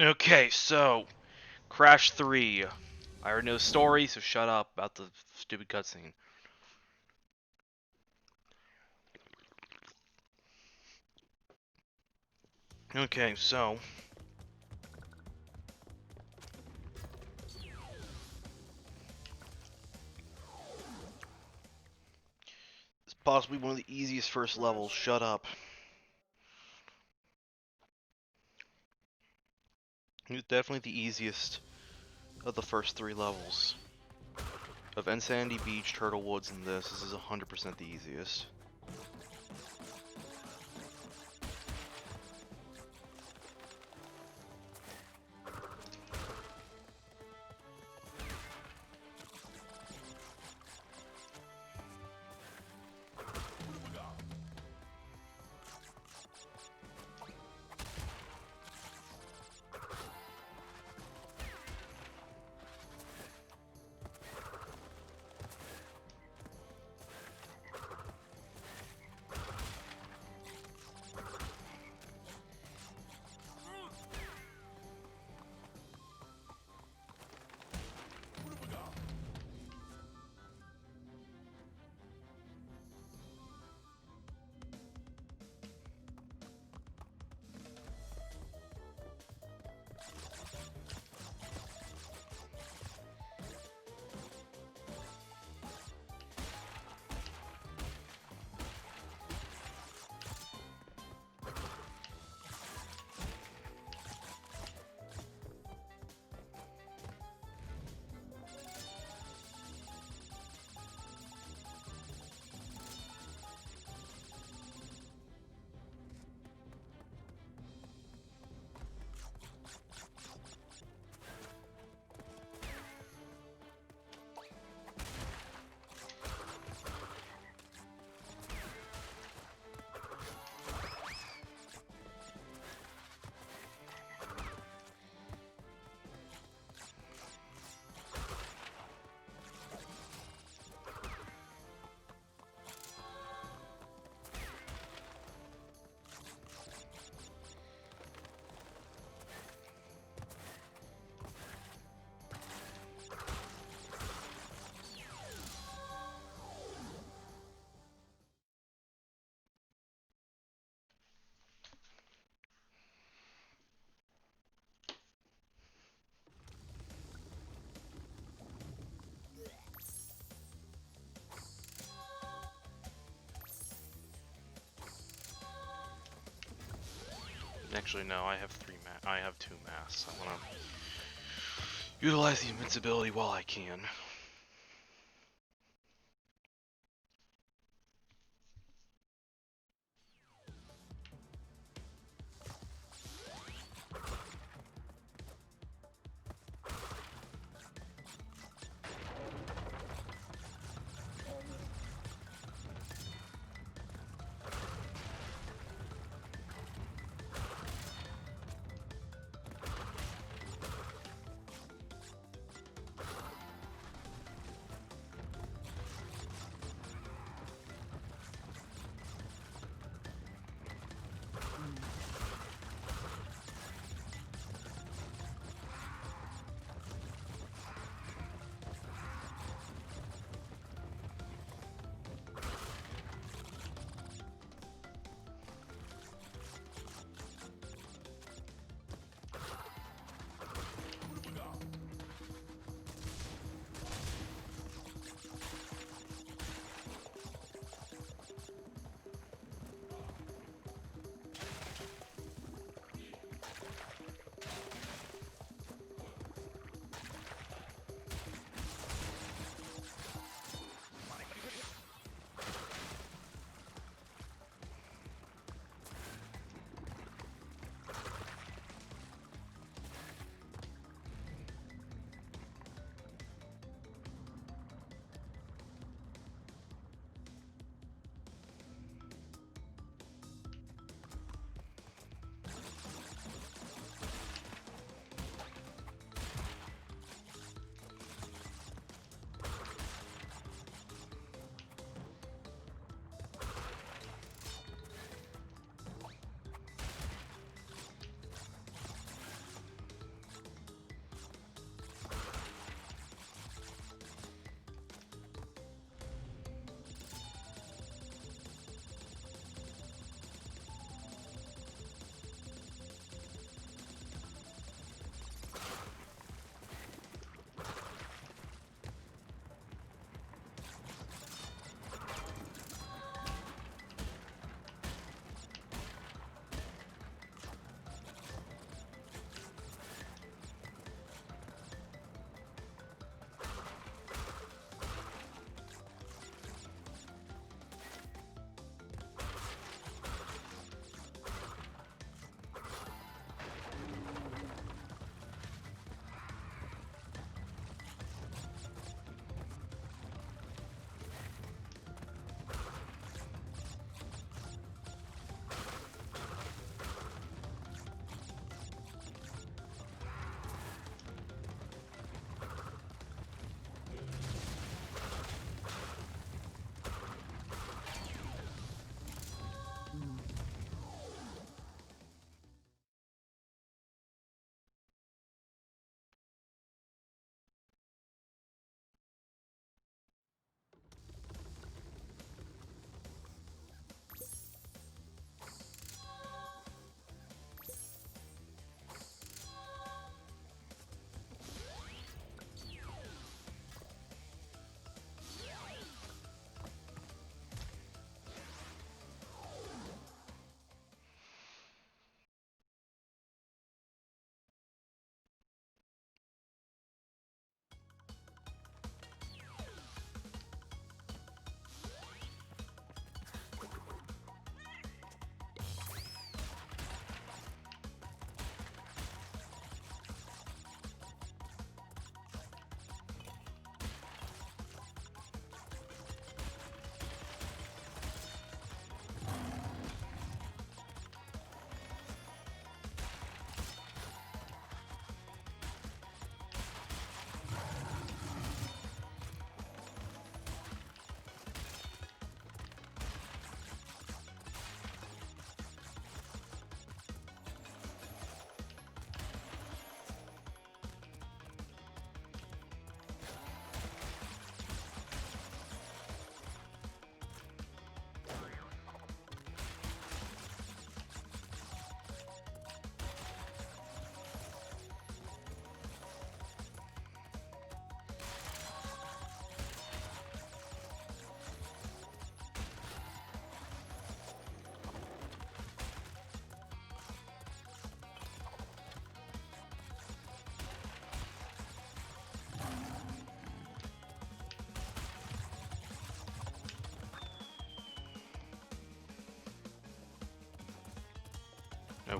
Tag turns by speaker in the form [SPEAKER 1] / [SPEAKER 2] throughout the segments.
[SPEAKER 1] Okay, so Crash 3. I already know the story, so shut up about the stupid cutscene. Okay, so it's possibly one of the easiest first levels. Shut up. It's definitely the easiest of the first 3 levels. Of Insanity Beach, Turtle Woods, and this is 100% the easiest. Actually, no, I have 2 masks. I want to utilize the invincibility while I can.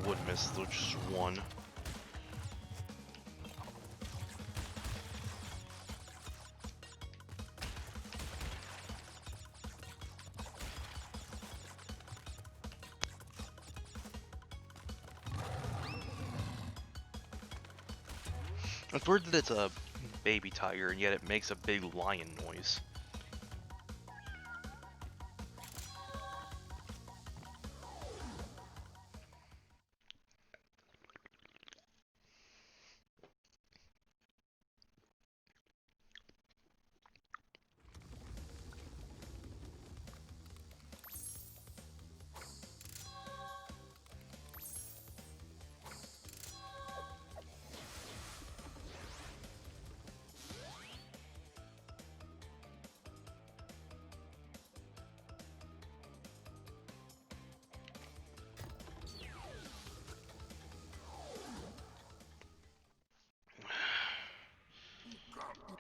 [SPEAKER 1] would miss just one. It's weird that it's a baby tiger and yet it makes a big lion noise.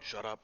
[SPEAKER 1] Shut up.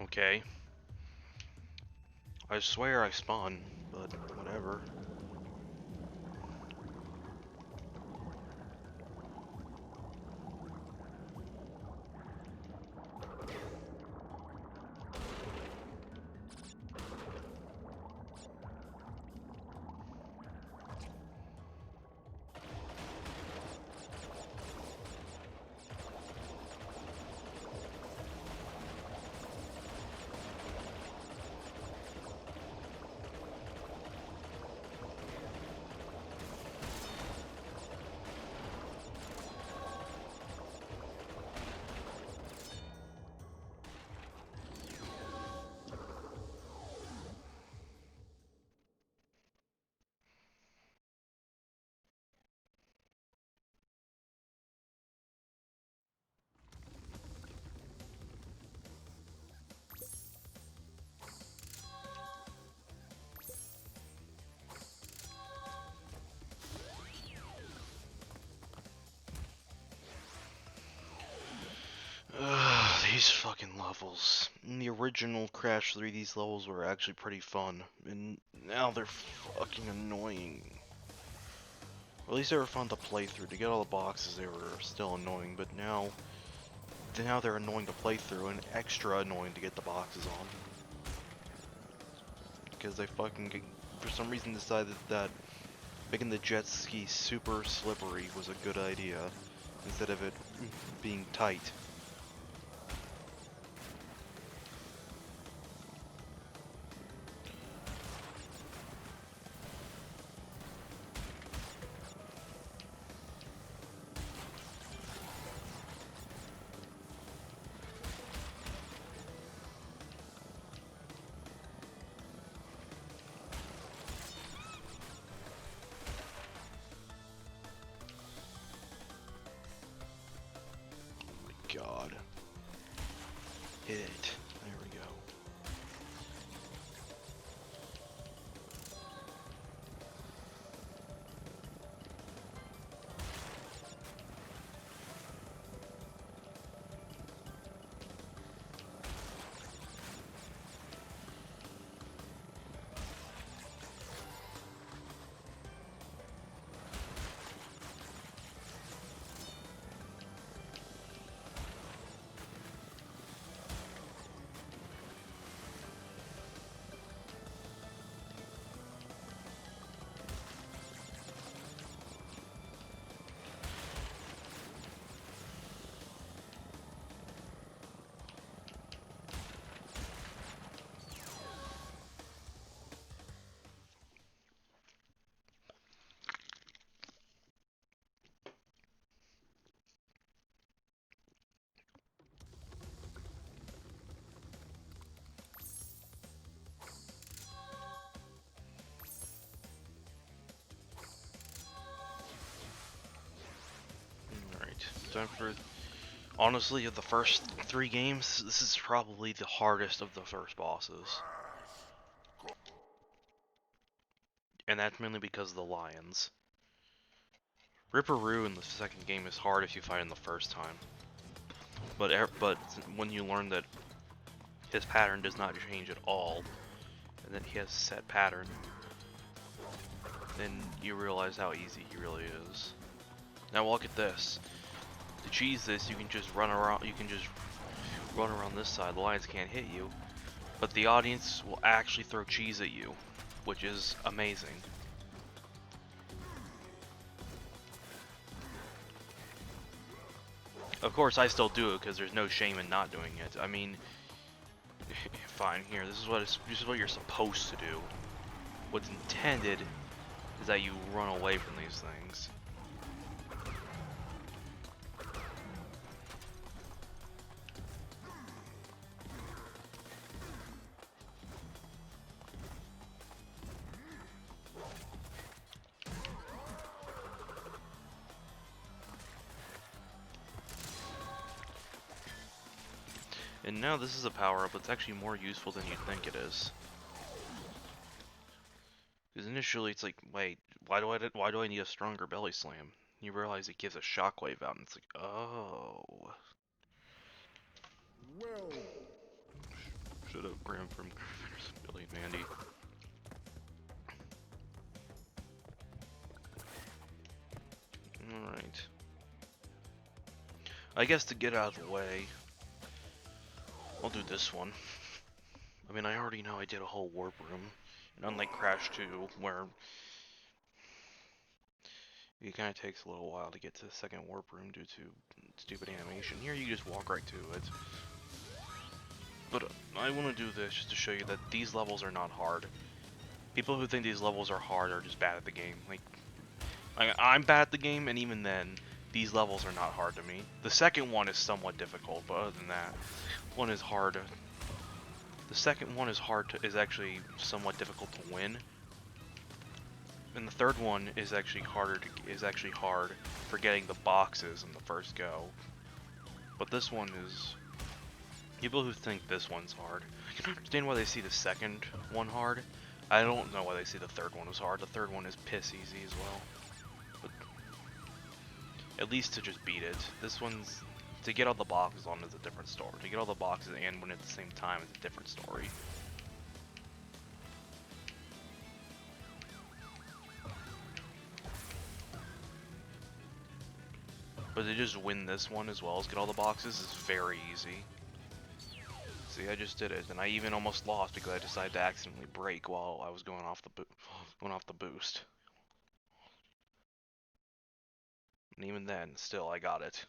[SPEAKER 1] Okay. I swear I spawned, but whatever. These fucking levels. In the original Crash 3, these levels were actually pretty fun, and now they're fucking annoying. Or at least they were fun to play through. To get all the boxes, they were still annoying, but now they're annoying to play through and extra annoying to get the boxes on. Because they fucking, for some reason, decided that making the jet ski super slippery was a good idea, instead of it being tight. God. Hit it. There we go. time for... Honestly, of the first 3 games, this is probably the hardest of the first bosses. And that's mainly because of the lions. Ripperoo in the second game is hard if you fight him the first time. But when you learn that his pattern does not change at all, and that he has a set pattern, then you realize how easy he really is. Now look at this. To cheese this, you can just run around. You can just run around this side. The lions can't hit you, but the audience will actually throw cheese at you, which is amazing. Of course, I still do it because there's no shame in not doing it. I mean, fine. Here, this is what you're supposed to do. What's intended is that you run away from these things. And now this is a power-up that's actually more useful than you think it is. Because initially it's like, wait, why do I need a stronger belly slam? You realize it gives a shockwave out, and it's like, oh.
[SPEAKER 2] Well.
[SPEAKER 1] Should have Graham from Billy and Mandy. Alright. I guess to get out of the way, I'll do this one. I mean, I already know I did a whole warp room, and unlike Crash 2, where it kind of takes a little while to get to the second warp room due to stupid animation, here you just walk right to it. But I want to do this just to show you that these levels are not hard. People who think these levels are hard are just bad at the game. Like I'm bad at the game, and even then, these levels are not hard to me. The second one is somewhat difficult, but other than that, one is hard. The second one is actually somewhat difficult to win, and the third one is actually hard for getting the boxes in the first go. But this one is... People who think this one's hard, I can understand why they see the second one hard. I don't know why they see the third one as hard. The third one is piss easy as well. But at least to just beat it. This one's... To get all the boxes on is a different story. To get all the boxes and win at the same time is a different story. But to just win this one as well as get all the boxes is very easy. See, I just did it, and I even almost lost because I decided to accidentally brake while I was going off the boost. And even then, still, I got it.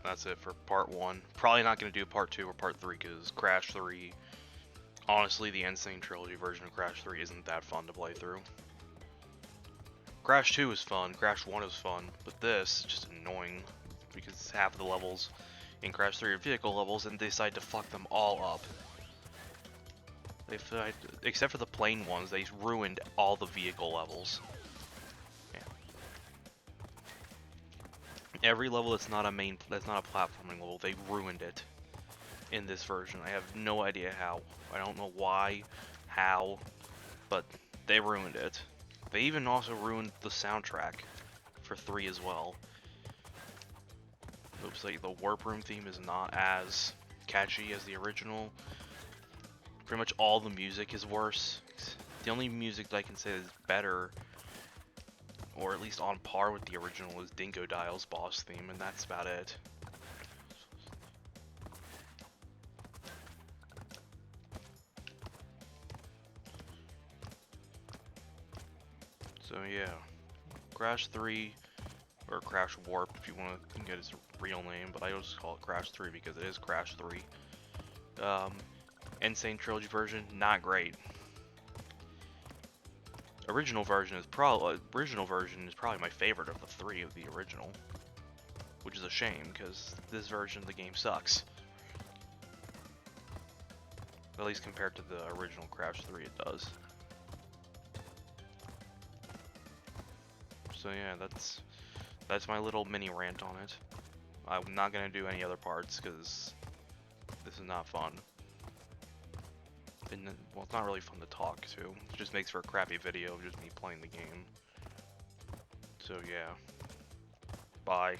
[SPEAKER 1] That's it for part 1. Probably not going to do part 2 or part 3 because Crash 3, honestly, the Insane Trilogy version of Crash 3 isn't that fun to play through. Crash 2 is fun, Crash 1 is fun, but this is just annoying because half of the levels in Crash 3 are vehicle levels and they decide to fuck them all up. Except for the plane ones, they ruined all the vehicle levels. Every level that's not a platforming level, they ruined it in this version. I have no idea how. I don't know why, how, but they ruined it. They even also ruined the soundtrack for 3 as well. Looks like the Warp Room theme is not as catchy as the original. Pretty much all the music is worse. The only music that I can say is better, or at least on par with the original, is Dingo Dial's boss theme, and that's about it. So yeah, Crash 3, or Crash Warp if you want to get its real name, but I just call it Crash 3 because it is Crash 3. Insane Trilogy version, not great. Original version is probably my favorite of the three of the original, which is a shame because this version of the game sucks. At least compared to the original Crash 3, it does. So yeah, that's my little mini rant on it. I'm not gonna do any other parts because this is not fun. And well, it's not really fun to talk to. It just makes for a crappy video of just me playing the game. So yeah. Bye.